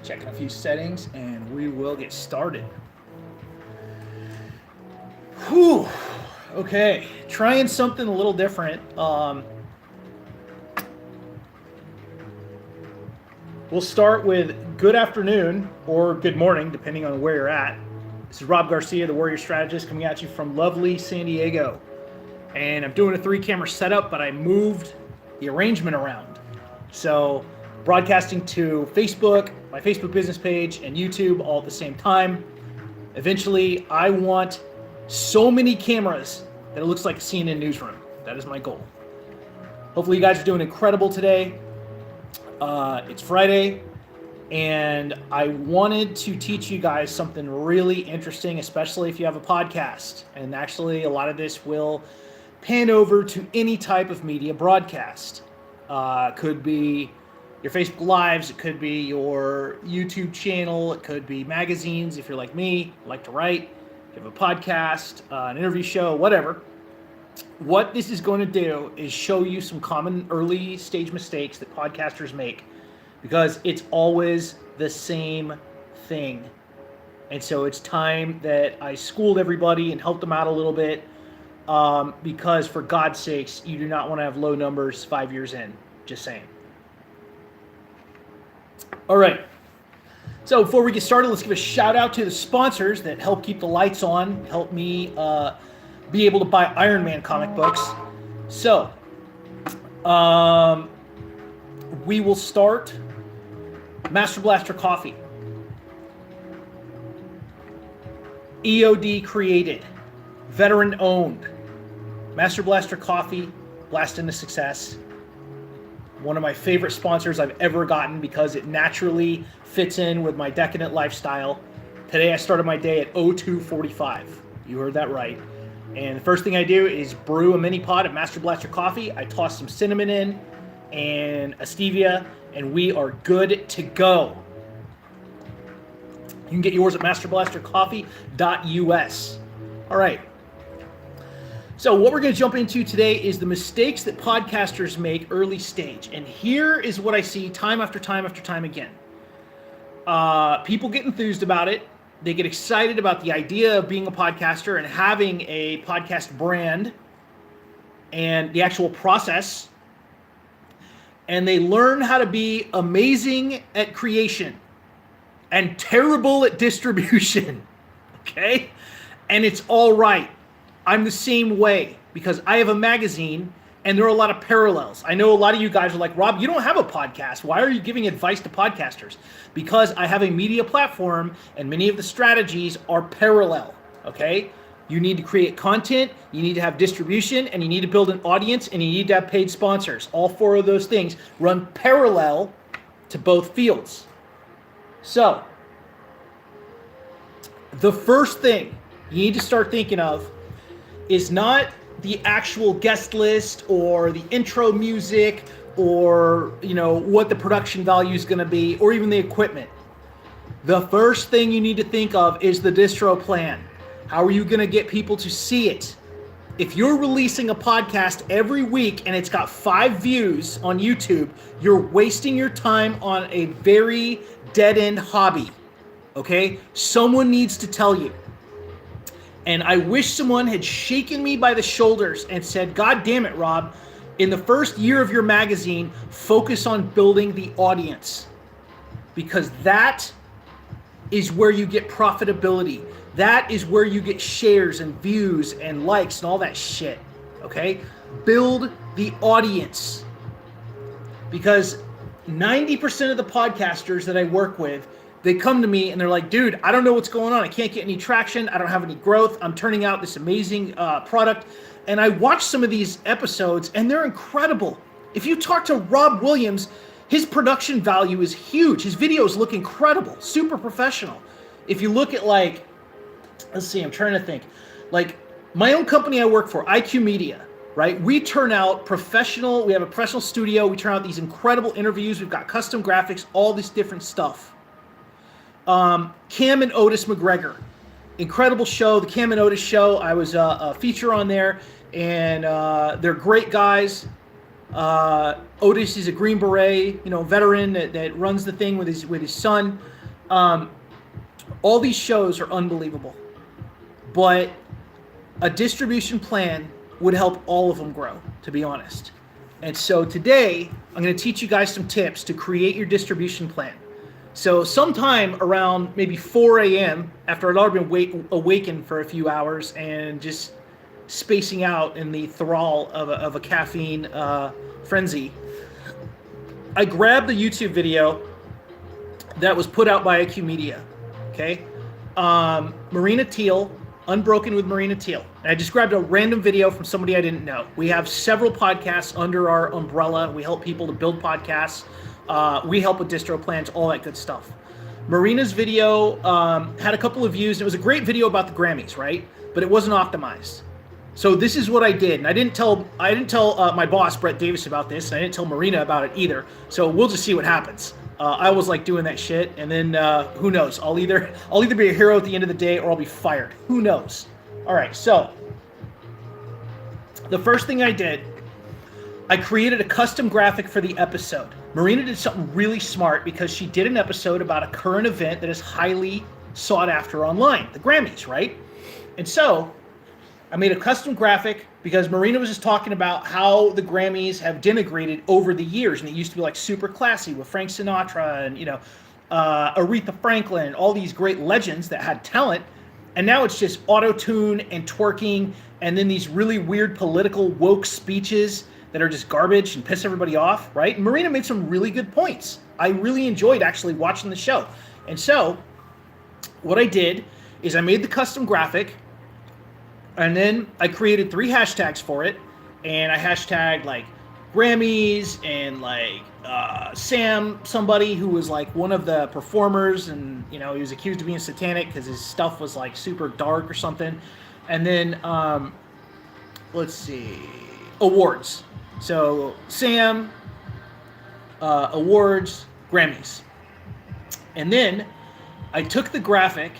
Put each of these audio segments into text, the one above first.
Checking a few settings and we will get started. Whew. Okay, trying something a little different. We'll start with good afternoon or good morning, depending on where you're at. This is Rob Garcia, the Warrior Strategist, coming at you from lovely San Diego. And I'm doing a 3-camera setup, but I moved the arrangement around. So broadcasting to Facebook, my Facebook business page, and YouTube all at the same time. Eventually, I want so many cameras that it looks like a CNN newsroom. That is my goal. Hopefully you guys are doing incredible today. It's Friday, and I wanted to teach you guys something really interesting, especially if you have a podcast. And actually, a lot of this will pan over to any type of media broadcast. Could be your Facebook Lives, it could be your YouTube channel, it could be magazines if you're like me, like to write, you have a podcast, an interview show, whatever. What this is going to do is show you some common early stage mistakes that podcasters make, because it's always the same thing. And so it's time that I schooled everybody and helped them out a little bit, because for God's sakes, you do not want to have low numbers 5 years in. Just saying. All right. So before we get started, let's give a shout out to the sponsors that help keep the lights on, help me be able to buy Iron Man comic books. So, we will start Master Blaster Coffee. EOD created, veteran owned. Master Blaster Coffee, blast into success. One of my favorite sponsors I've ever gotten because it naturally fits in with my decadent lifestyle. Today I started my day at 02:45. You heard that right. And the first thing I do is brew a mini pot of Master Blaster Coffee. I toss some cinnamon in and a stevia, and we are good to go. You can get yours at masterblastercoffee.us. All right. So what we're going to jump into today is the mistakes that podcasters make early stage. And here is what I see time after time after time again. People get enthused about it. They get excited about the idea of being a podcaster and having a podcast brand and the actual process. And they learn how to be amazing at creation and terrible at distribution. Okay? And it's all right. I'm the same way because I have a magazine and there are a lot of parallels. I know a lot of you guys are like, Rob, you don't have a podcast. Why are you giving advice to podcasters? Because I have a media platform and many of the strategies are parallel, okay? You need to create content, you need to have distribution, and you need to build an audience, and you need to have paid sponsors. All four of those things run parallel to both fields. So, the first thing you need to start thinking of is not the actual guest list or the intro music or, what the production value is going to be or even the equipment. The first thing you need to think of is the distro plan. How are you going to get people to see it? If you're releasing a podcast every week and it's got 5 views on YouTube, you're wasting your time on a very dead-end hobby, okay? Someone needs to tell you. And I wish someone had shaken me by the shoulders and said, God damn it, Rob, in the first year of your magazine, focus on building the audience. Because that is where you get profitability. That is where you get shares and views and likes and all that shit, okay? Build the audience. Because 90% of the podcasters that I work with, they come to me and they're like, dude, I don't know what's going on. I can't get any traction. I don't have any growth. I'm turning out this amazing product. And I watch some of these episodes and they're incredible. If you talk to Rob Williams, his production value is huge. His videos look incredible, super professional. If you look at let's see, I'm trying to think. My own company I work for, IQ Media, right? We turn out professional, we have a professional studio. We turn out these incredible interviews. We've got custom graphics, all this different stuff. Cam and Otis McGregor, incredible show. The Cam and Otis show, I was a feature on there, and they're great guys. Otis is a Green Beret, veteran that runs the thing with his son. All these shows are unbelievable, but a distribution plan would help all of them grow, to be honest. And so today, I'm going to teach you guys some tips to create your distribution plan. So sometime around maybe 4 a.m., after I'd already been awakened for a few hours and just spacing out in the thrall of a caffeine frenzy, I grabbed the YouTube video that was put out by IQ Media, okay? Marina Teal, Unbroken with Marina Teal. And I just grabbed a random video from somebody I didn't know. We have several podcasts under our umbrella. We help people to build podcasts. We help with distro plans, all that good stuff. Marina's video had a couple of views. It was a great video about the Grammys, right? But it wasn't optimized. So this is what I did, and I didn't tell my boss Brett Davis about this, and I didn't tell Marina about it either. So we'll just see what happens. I was like doing that shit, and then who knows? I'll either be a hero at the end of the day, or I'll be fired. Who knows? All right. So the first thing I did, I created a custom graphic for the episode. Marina did something really smart because she did an episode about a current event that is highly sought after online, the Grammys, right? And so I made a custom graphic because Marina was just talking about how the Grammys have denigrated over the years, and it used to be like super classy with Frank Sinatra and Aretha Franklin, all these great legends that had talent, and now it's just auto-tune and twerking, and then these really weird political woke speeches that are just garbage and piss everybody off, right? And Marina made some really good points. I really enjoyed actually watching the show, and so what I did is I made the custom graphic. And then I created 3 hashtags for it, and I hashtagged like Grammys and like Sam, somebody who was like one of the performers, and he was accused of being satanic because his stuff was like super dark or something. And then let's see, awards. So Sam, awards, Grammys, and then I took the graphic.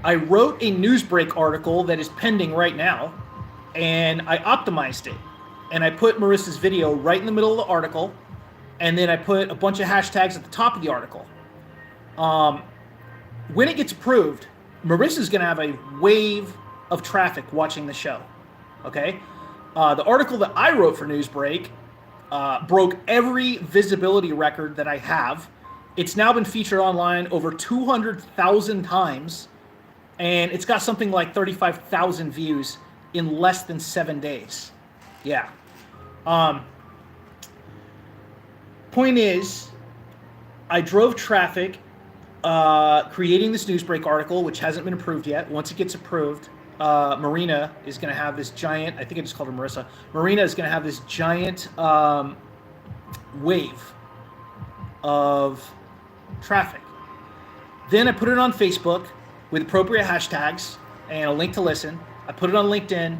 I wrote a Newsbreak article that is pending right now, and I optimized it. And I put Marissa's video right in the middle of the article, and then I put a bunch of hashtags at the top of the article. When it gets approved, Marissa's going to have a wave of traffic watching the show, okay? The article that I wrote for Newsbreak broke every visibility record that I have. It's now been featured online over 200,000 times. And it's got something like 35,000 views in less than 7 days. Yeah. Point is, I drove traffic creating this Newsbreak article, which hasn't been approved yet. Once it gets approved, Marina is going to have this giant, I think I just called her Marissa. Marina is going to have this giant wave of traffic. Then I put it on Facebook with appropriate hashtags and a link to listen. I put it on LinkedIn,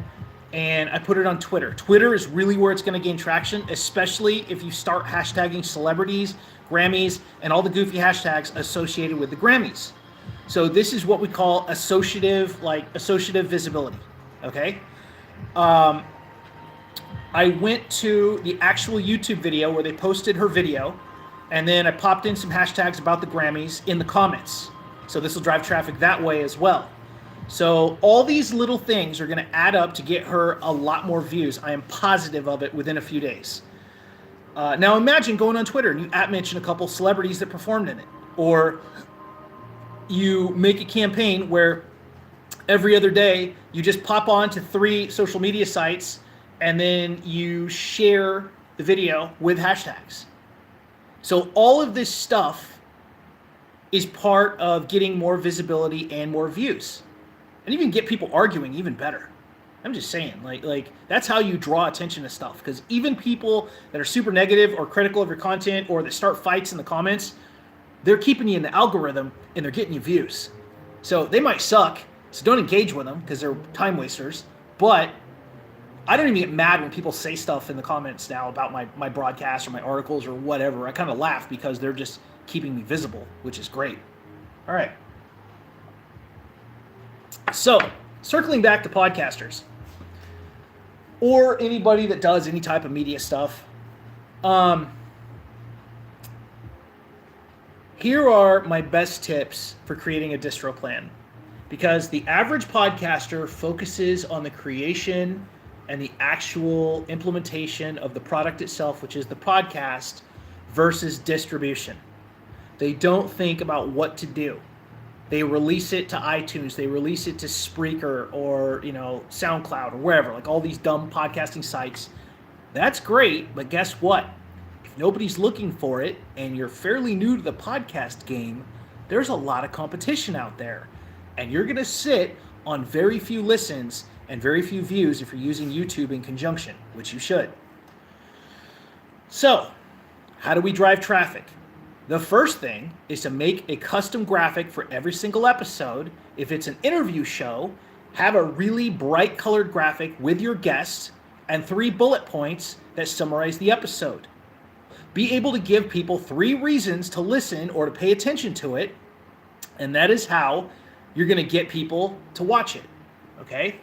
and I put it on Twitter. Twitter is really where it's going to gain traction, especially if you start hashtagging celebrities, Grammys, and all the goofy hashtags associated with the Grammys. So this is what we call associative visibility, okay? I went to the actual YouTube video where they posted her video, and then I popped in some hashtags about the Grammys in the comments. So this will drive traffic that way as well. So all these little things are going to add up to get her a lot more views. I am positive of it within a few days. Now imagine going on Twitter and you mention a couple celebrities that performed in it. Or you make a campaign where every other day you just pop on to 3 social media sites and then you share the video with hashtags. So all of this stuff is part of getting more visibility and more views. And even get people arguing even better. I'm just saying, like that's how you draw attention to stuff. Because even people that are super negative or critical of your content or that start fights in the comments, they're keeping you in the algorithm and they're getting you views. So they might suck, so don't engage with them because they're time wasters. But I don't even get mad when people say stuff in the comments now about my broadcasts or my articles or whatever. I kind of laugh because they're just keeping me visible, which is great. All right. So, circling back to podcasters or anybody that does any type of media stuff, Here are my best tips for creating a distro plan, because the average podcaster focuses on the creation and the actual implementation of the product itself, which is the podcast, versus distribution. They don't think about what to do. They release it to iTunes, they release it to Spreaker or, SoundCloud or wherever, like all these dumb podcasting sites. That's great, but guess what? If nobody's looking for it and you're fairly new to the podcast game, there's a lot of competition out there. And you're going to sit on very few listens and very few views if you're using YouTube in conjunction, which you should. So, how do we drive traffic? The first thing is to make a custom graphic for every single episode. If it's an interview show, have a really bright colored graphic with your guests and 3 bullet points that summarize the episode. Be able to give people 3 reasons to listen or to pay attention to it, and that is how you're going to get people to watch it, okay?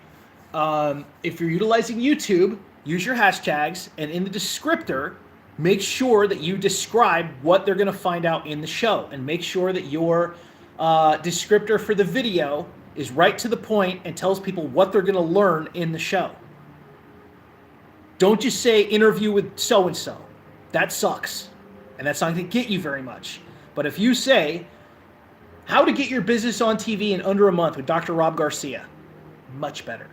If you're utilizing YouTube, use your hashtags, and in the descriptor, make sure that you describe what they're going to find out in the show, and make sure that your descriptor for the video is right to the point and tells people what they're going to learn in the show. Don't just say interview with so-and-so. That sucks, and that's not going to get you very much. But if you say, how to get your business on TV in under a month with Dr. Rob Garcia, much better.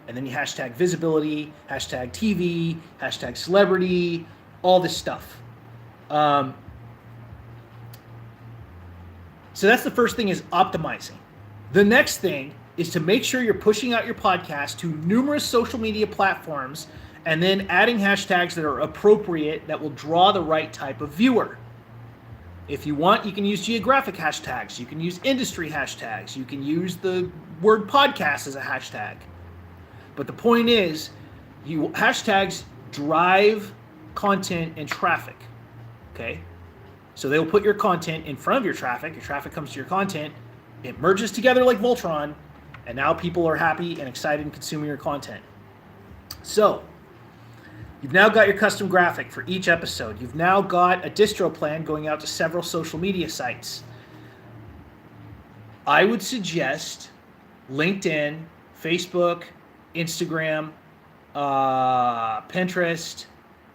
And then you hashtag visibility, hashtag TV, hashtag celebrity, all this stuff. So that's the first thing, is optimizing. The next thing is to make sure you're pushing out your podcast to numerous social media platforms and then adding hashtags that are appropriate that will draw the right type of viewer. If you want, you can use geographic hashtags. You can use industry hashtags. You can use the word podcast as a hashtag. But the point is, hashtags drive content and traffic, okay? So they'll put your content in front of your traffic comes to your content, it merges together like Voltron, and now people are happy and excited in consuming your content. So, you've now got your custom graphic for each episode. You've now got a distro plan going out to several social media sites. I would suggest LinkedIn, Facebook, Instagram, Pinterest,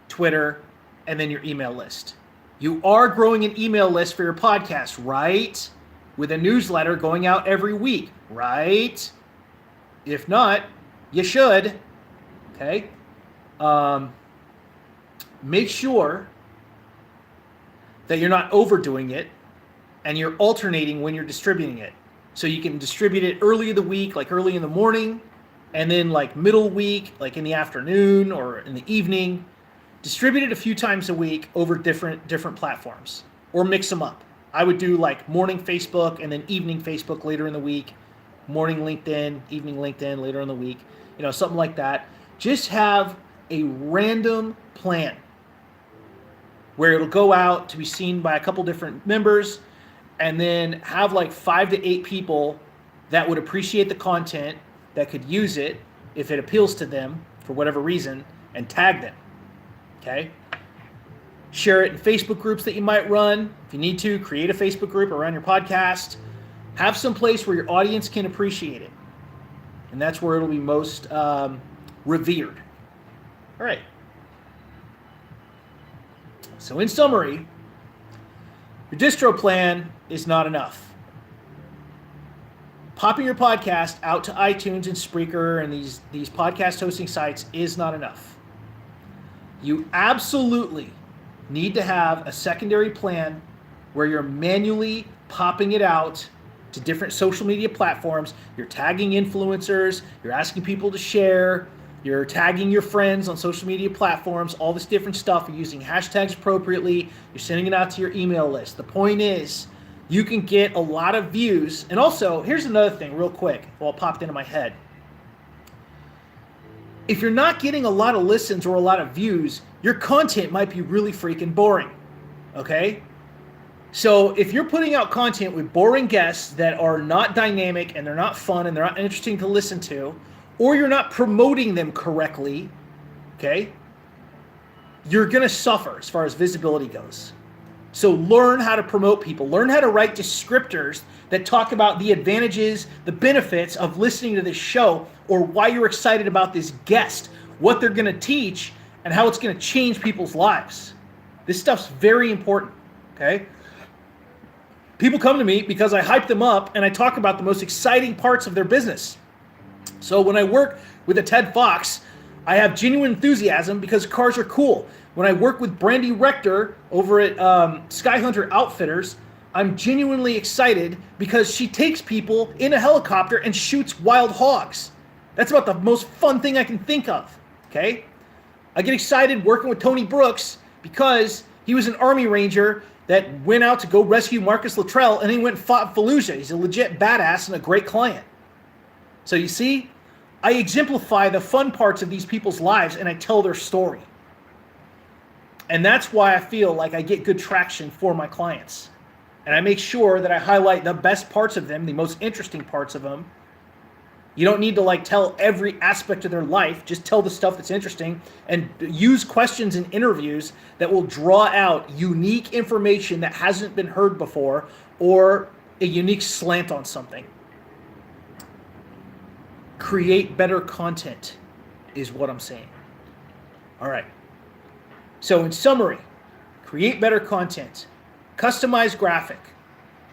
Twitter, and then your email list. You are growing an email list for your podcast, right? With a newsletter going out every week, right? If not, you should, okay? Make sure that you're not overdoing it and you're alternating when you're distributing it. So you can distribute it early in the week, like early in the morning, and then like middle week, like in the afternoon or in the evening. Distribute it a few times a week over different platforms, or mix them up. I would do like morning Facebook and then evening Facebook later in the week, morning LinkedIn, evening LinkedIn later in the week, something like that. Just have a random plan where it'll go out to be seen by a couple different members, and then have like 5 to 8 people that would appreciate the content, that could use it if it appeals to them for whatever reason, and tag them. Okay? Share it in Facebook groups that you might run. If you need to, create a Facebook group around your podcast. Have some place where your audience can appreciate it. And that's where it'll be most revered. All right. So in summary, your distro plan is not enough. Popping your podcast out to iTunes and Spreaker and these podcast hosting sites is not enough. You absolutely need to have a secondary plan where you're manually popping it out to different social media platforms. You're tagging influencers, you're asking people to share, you're tagging your friends on social media platforms, all this different stuff. You're using hashtags appropriately, you're sending it out to your email list. The point is, you can get a lot of views. And also, here's another thing real quick, while it popped into my head. If you're not getting a lot of listens or a lot of views, your content might be really freaking boring, okay? So if you're putting out content with boring guests that are not dynamic and they're not fun and they're not interesting to listen to, or you're not promoting them correctly, okay, you're going to suffer as far as visibility goes. So learn how to promote people. Learn how to write descriptors that talk about the advantages, the benefits of listening to this show, or why you're excited about this guest, what they're going to teach, and how it's going to change people's lives. This stuff's very important, okay? People come to me because I hype them up and I talk about the most exciting parts of their business. So when I work with a Ted Fox, I have genuine enthusiasm because cars are cool. When I work with Brandy Rector over at Skyhunter Outfitters, I'm genuinely excited because she takes people in a helicopter and shoots wild hogs. That's about the most fun thing I can think of, okay? I get excited working with Tony Brooks because he was an Army Ranger that went out to go rescue Marcus Luttrell and he went and fought Fallujah. He's a legit badass and a great client. So you see, I exemplify the fun parts of these people's lives and I tell their story. And that's why I feel like I get good traction for my clients. And I make sure that I highlight the best parts of them, the most interesting parts of them. You don't need to like tell every aspect of their life. Just tell the stuff that's interesting and use questions in interviews that will draw out unique information that hasn't been heard before or a unique slant on something. Create better content is what I'm saying. All right. So in summary, create better content, customized graphic,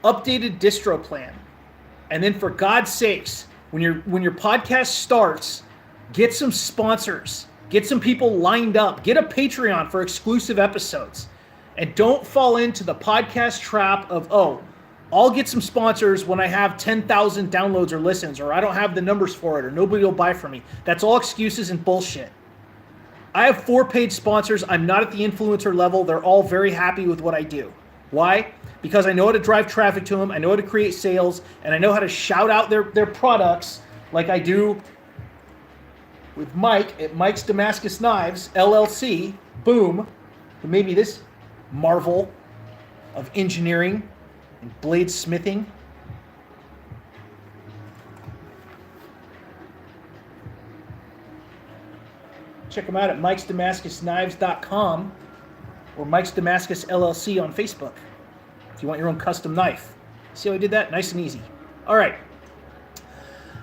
updated distro plan, and then for God's sakes, when your podcast starts, get some sponsors, get some people lined up, get a Patreon for exclusive episodes, and don't fall into the podcast trap of, oh, I'll get some sponsors when I have 10,000 downloads or listens, or I don't have the numbers for it, or nobody will buy from me. That's all excuses and bullshit. I have 4 paid sponsors. I'm not at the influencer level. They're all very happy with what I do. Why? Because I know how to drive traffic to them. I know how to create sales, and I know how to shout out their products like I do with Mike at Mike's Damascus Knives, LLC. Boom. Who made me this marvel of engineering and blade smithing. Check them out at mikesdamascusknives.com or Mike's Damascus LLC on Facebook if you want your own custom knife. See how I did that? Nice and easy. All right.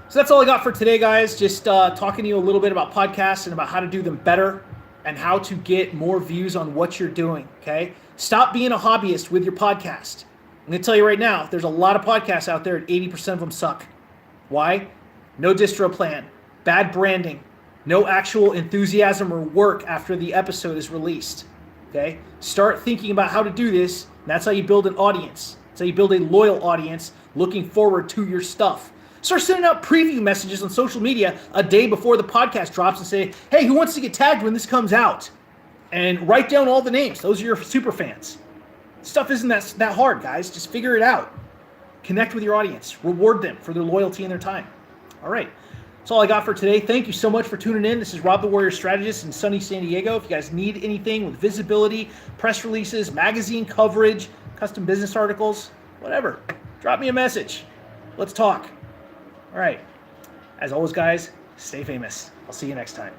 So that's all I got for today, guys. Just talking to you a little bit about podcasts and about how to do them better and how to get more views on what you're doing, okay? Stop being a hobbyist with your podcast. I'm going to tell you right now, there's a lot of podcasts out there and 80% of them suck. Why? No distro plan, bad branding, no actual enthusiasm or work after the episode is released. Okay? Start thinking about how to do this. And that's how you build an audience. That's how you build a loyal audience looking forward to your stuff. Start sending out preview messages on social media a day before the podcast drops and say, hey, who wants to get tagged when this comes out? And write down all the names. Those are your super fans. Stuff isn't that hard, guys. Just figure it out. Connect with your audience. Reward them for their loyalty and their time. All right. That's all I got for today. Thank you so much for tuning in. This is Rob the Warrior Strategist in sunny San Diego. If you guys need anything with visibility, press releases, magazine coverage, custom business articles, whatever, drop me a message. Let's talk. All right. As always, guys, stay famous. I'll see you next time.